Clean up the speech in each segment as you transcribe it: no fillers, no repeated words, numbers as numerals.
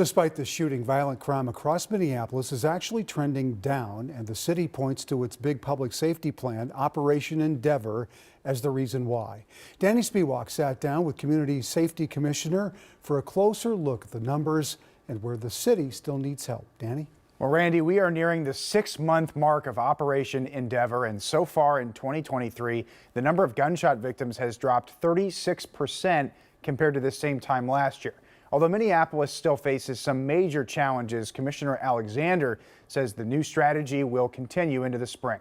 Despite the shooting, violent crime across Minneapolis is actually trending down, and the city points to its big public safety plan, Operation Endeavor, as the reason why. Danny Spiewak sat down with Community Safety Commissioner for a closer look at the numbers and where the city still needs help. Danny? Well, Randy, we are nearing the 6-month mark of Operation Endeavor, and so far in 2023, the number of gunshot victims has dropped 36% compared to the same time last year. Although Minneapolis still faces some major challenges, Commissioner Alexander says the new strategy will continue into the spring.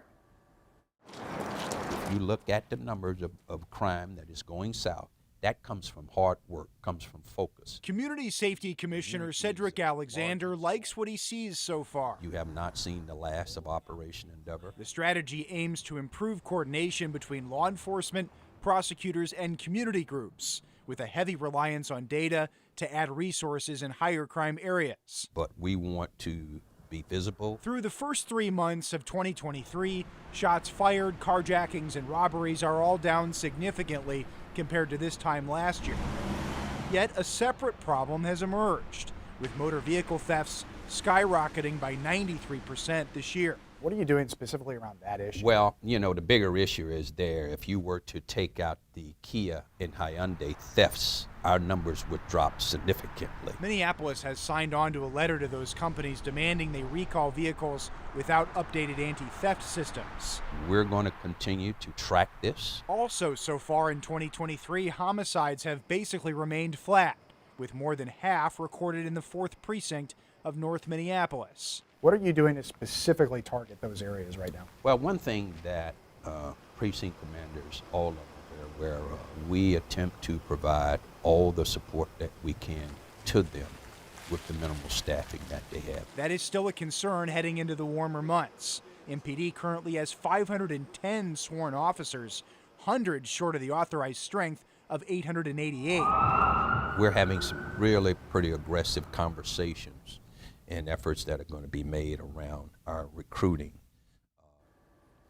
If you look at the numbers of crime that is going south, that comes from hard work, comes from focus. Community Safety Commissioner Cedric Alexander likes what he sees so far. You have not seen the last of Operation Endeavor. The strategy aims to improve coordination between law enforcement, prosecutors, and community groups, with a heavy reliance on data to add resources in higher crime areas. But we want to be visible. Through the first 3 months of 2023, shots fired, carjackings, and robberies are all down significantly compared to this time last year. Yet a separate problem has emerged, with motor vehicle thefts skyrocketing by 93% this year. What are you doing specifically around that issue? Well, you know, the bigger issue is there. If you were to take out the Kia and Hyundai thefts, our numbers would drop significantly. Minneapolis has signed on to a letter to those companies demanding they recall vehicles without updated anti-theft systems. We're going to continue to track this. Also, so far in 2023, homicides have basically remained flat, with more than half recorded in the 4th precinct of North Minneapolis. What are you doing to specifically target those areas right now? Well, one thing that precinct commanders, all of them are aware of, we attempt to provide all the support that we can to them with the minimal staffing that they have. That is still a concern heading into the warmer months. MPD currently has 510 sworn officers, hundreds short of the authorized strength of 888. We're having some really pretty aggressive conversations and efforts that are going to be made around our recruiting.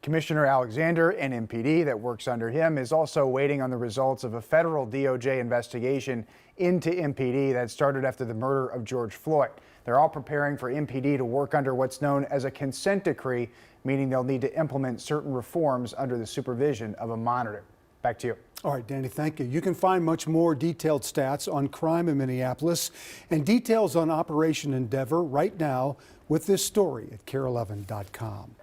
Commissioner Alexander and MPD that works under him is also waiting on the results of a federal DOJ investigation into MPD that started after the murder of George Floyd. They're all preparing for MPD to work under what's known as a consent decree, meaning they'll need to implement certain reforms under the supervision of a monitor. Back to you. All right, Danny, thank you. You can find much more detailed stats on crime in Minneapolis and details on Operation Endeavor right now with this story at KARE11.com.